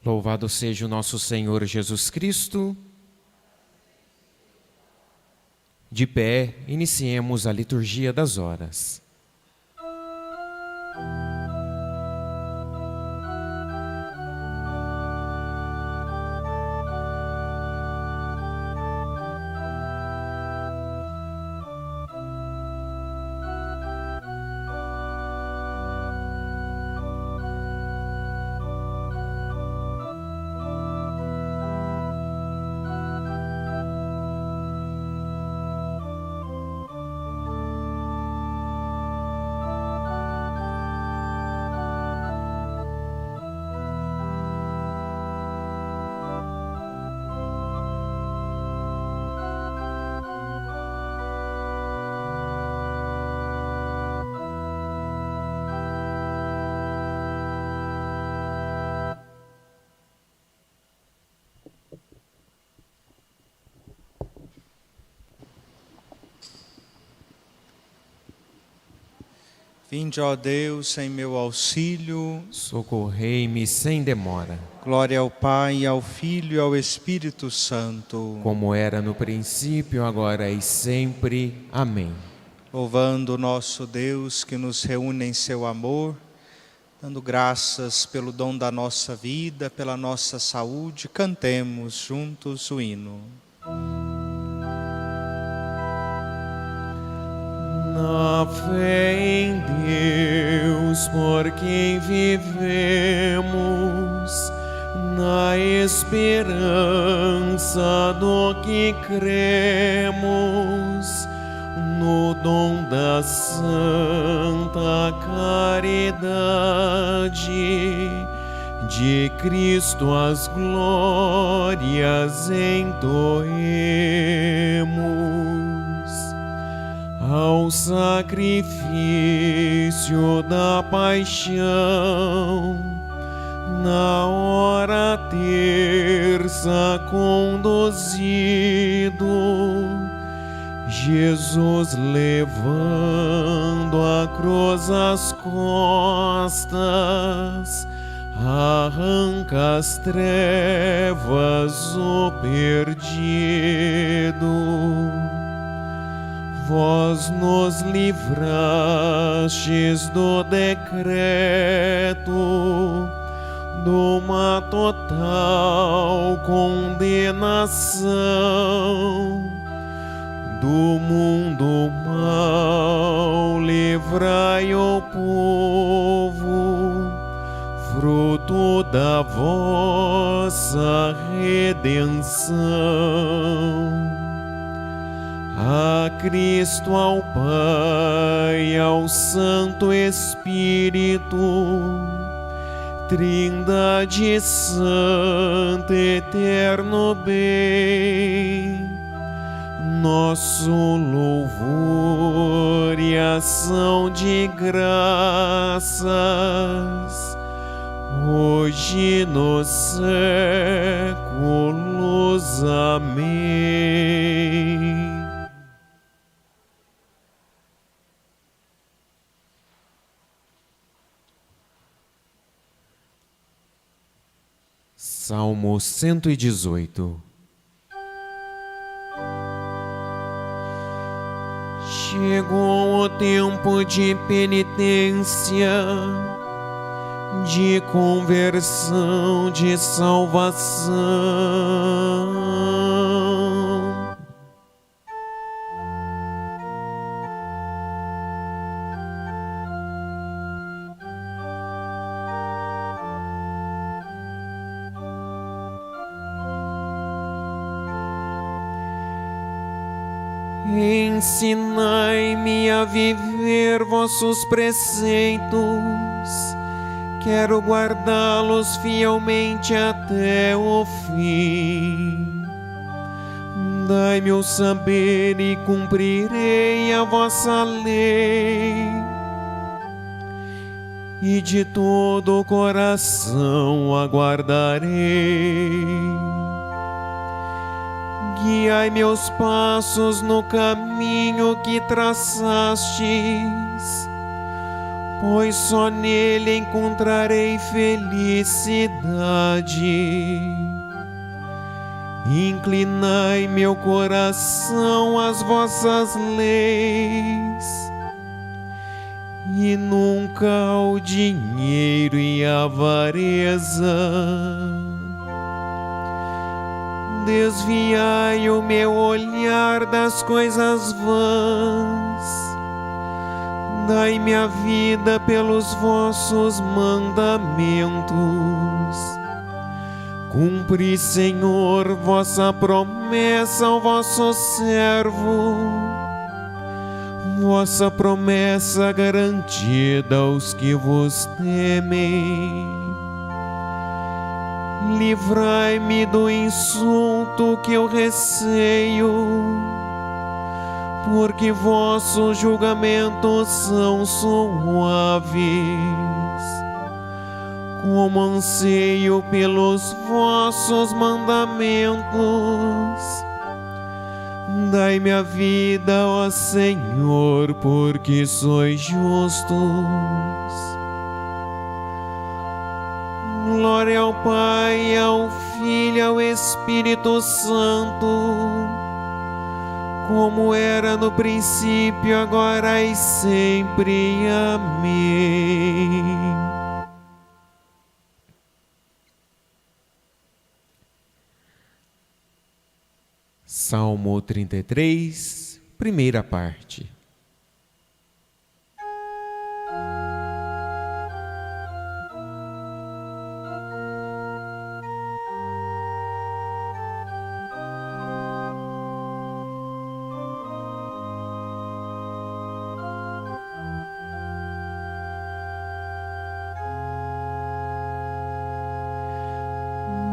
Louvado seja o nosso Senhor Jesus Cristo. De pé, iniciemos a liturgia das horas. Vinde, ó Deus, em meu auxílio. Socorrei-me sem demora. Glória ao Pai, ao Filho e ao Espírito Santo. Como era no princípio, agora e sempre. Amém. Louvando o nosso Deus que nos reúne em seu amor, dando graças pelo dom da nossa vida, pela nossa saúde, cantemos juntos o hino. Na fé em Deus, por quem vivemos, na esperança do que cremos, no dom da santa caridade, de Cristo as glórias entoemos. Ao sacrifício da paixão, na hora terça conduzido, Jesus levando a cruz às costas, arranca as trevas o perdido. Vós nos livrastes do decreto, de uma total condenação, do mundo mau livrai o povo, fruto da vossa redenção. A Cristo, ao Pai, ao Santo Espírito, Trindade Santa, eterno bem, nosso louvor e ação de graças, hoje nos séculos. Amém. Salmo 118. Chegou o tempo de penitência, de conversão, de salvação. Ensinai-me a viver vossos preceitos, quero guardá-los fielmente até o fim. Dai-me o saber e cumprirei a vossa lei, e de todo o coração aguardarei. Guiai meus passos no caminho que traçastes, pois só nele encontrarei felicidade. Inclinai meu coração às vossas leis, e nunca ao dinheiro e à avareza. Desviai o meu olhar das coisas vãs, dai-me a vida pelos vossos mandamentos. Cumpri, Senhor, vossa promessa ao vosso servo, vossa promessa garantida aos que vos temem. Livrai-me do insulto que eu receio, porque vossos julgamentos são suaves. Como anseio pelos vossos mandamentos, dai-me a vida, ó Senhor, porque sois justos. Glória ao Pai, ao Filho e ao Espírito Santo, como era no princípio, agora e sempre. Amém. Salmo 33, primeira parte.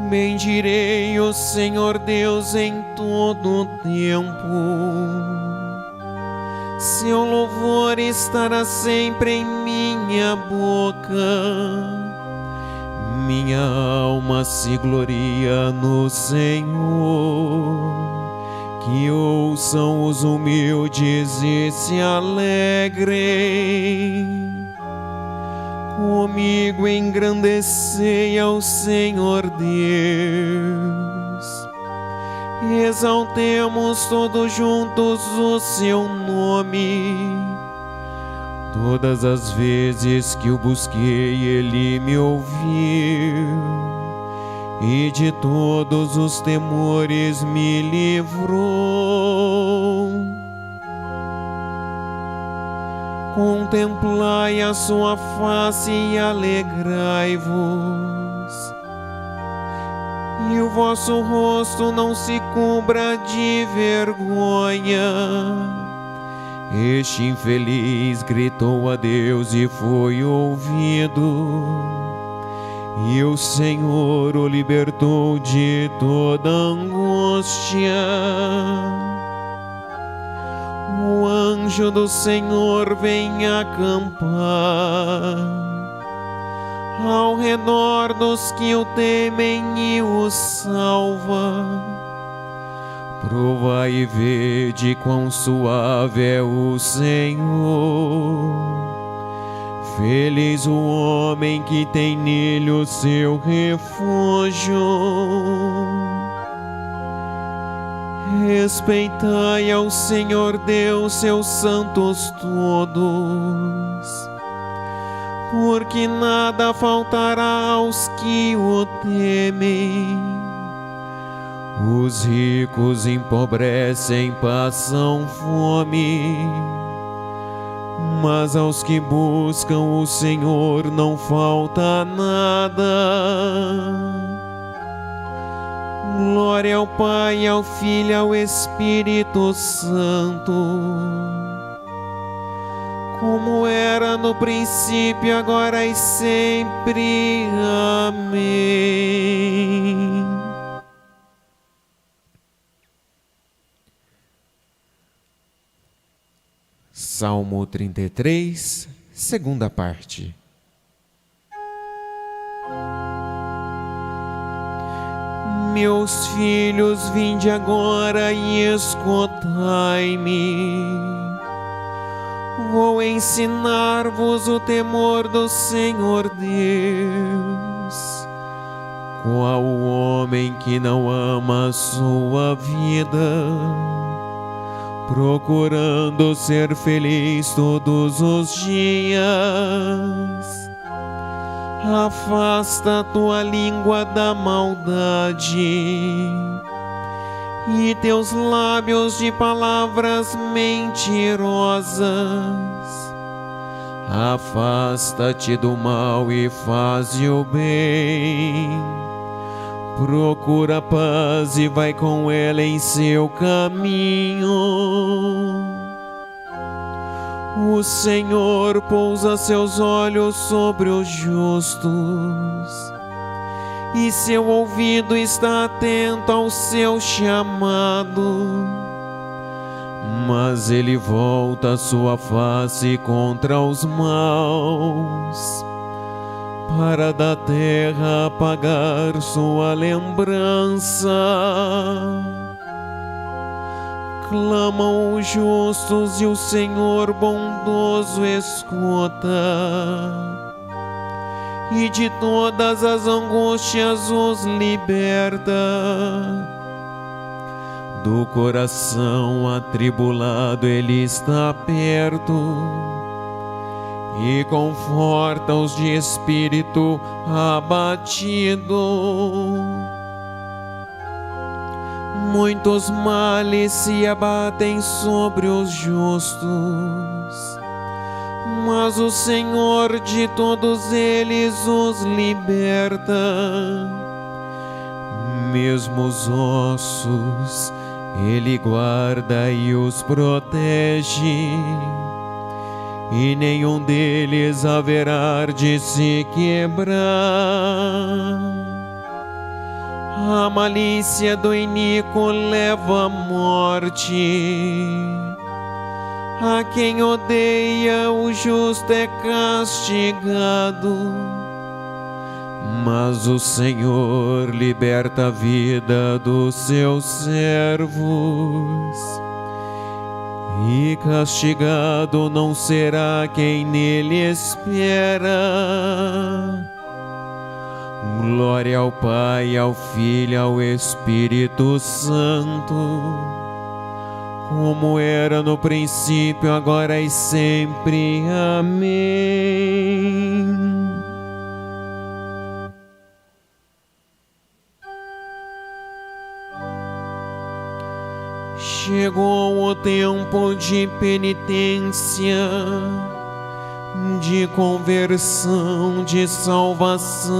Bendirei o Senhor Deus em todo o tempo, seu louvor estará sempre em minha boca. Minha alma se gloria no Senhor, que ouçam os humildes e se alegrem. Comigo engrandecei ao Senhor Deus, exaltemos todos juntos o seu nome. Todas as vezes que o busquei, ele me ouviu, e de todos os temores me livrou. Contemplai a sua face e alegrai-vos, e o vosso rosto não se cubra de vergonha. Este infeliz gritou a Deus e foi ouvido, e o Senhor o libertou de toda angústia. O anjo do Senhor vem acampar ao redor dos que o temem e o salva. Provai e vede quão suave é o Senhor. Feliz o homem que tem nele o seu refúgio. Respeitai ao Senhor Deus seus santos todos, porque nada faltará aos que o temem. Os ricos empobrecem, passam fome, mas aos que buscam o Senhor não falta nada. Glória ao Pai, ao Filho e ao Espírito Santo, como era no princípio, agora e sempre. Amém. Salmo 33, segunda parte. Meus filhos, vinde agora e escutai-me. Vou ensinar-vos o temor do Senhor Deus. Qual o homem que não ama a sua vida, procurando ser feliz todos os dias? Afasta tua língua da maldade e teus lábios de palavras mentirosas. Afasta-te do mal e faze o bem. Procura a paz e vai com ela em seu caminho. O Senhor pousa seus olhos sobre os justos, e seu ouvido está atento ao seu chamado. Mas ele volta sua face contra os maus, para da terra apagar sua lembrança. Clamam os justos e o Senhor bondoso escuta, e de todas as angústias os liberta. Do coração atribulado ele está perto, e conforta os de espírito abatido. Muitos males se abatem sobre os justos, mas o Senhor de todos eles os liberta. Mesmo os ossos ele guarda e os protege, e nenhum deles haverá de se quebrar. A malícia do iníquo leva à morte, a quem odeia o justo é castigado, mas o Senhor liberta a vida dos seus servos, e castigado não será quem nele espera. Glória ao Pai, ao Filho e ao Espírito Santo, como era no princípio, agora e sempre. Amém. Chegou o tempo de penitência, de conversão, de salvação.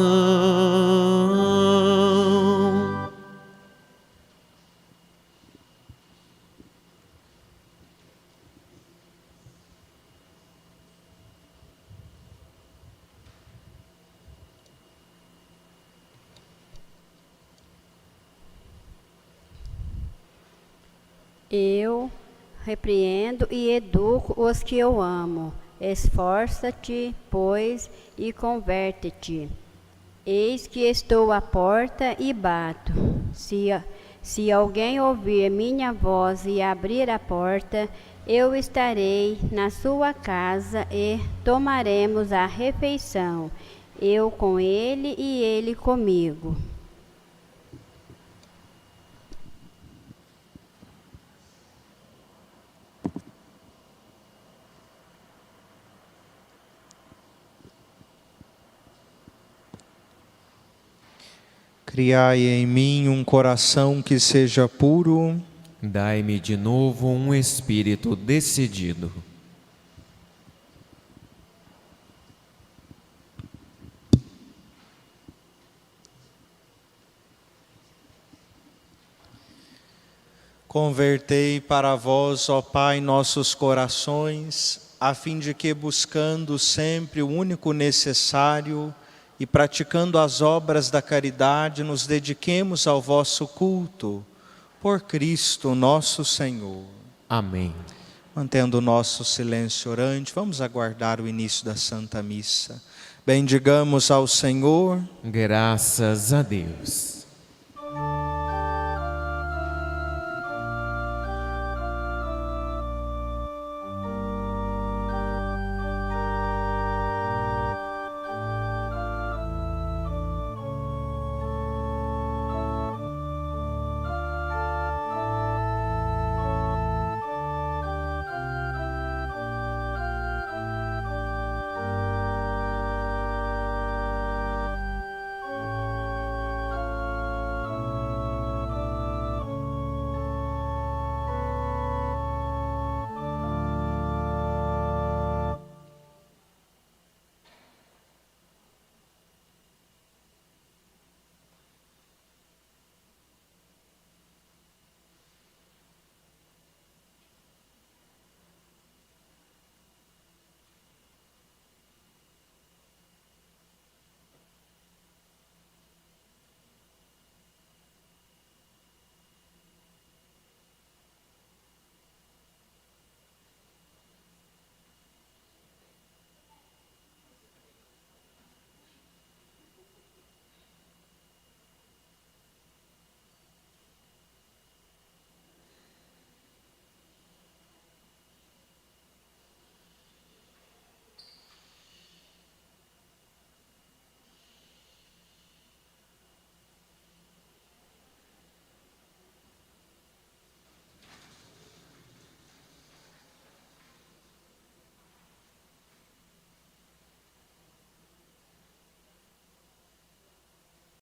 Eu repreendo e educo os que eu amo. Esforça-te, pois, e converte-te. Eis que estou à porta e bato. Se alguém ouvir minha voz e abrir a porta, eu estarei na sua casa e tomaremos a refeição, eu com ele e ele comigo. Criai em mim um coração que seja puro. Dai-me de novo um espírito decidido. Convertei para vós, ó Pai, nossos corações, a fim de que, buscando sempre o único necessário e praticando as obras da caridade, nos dediquemos ao vosso culto, por Cristo nosso Senhor. Amém. Mantendo o nosso silêncio orante, vamos aguardar o início da Santa Missa. Bendigamos ao Senhor. Graças a Deus.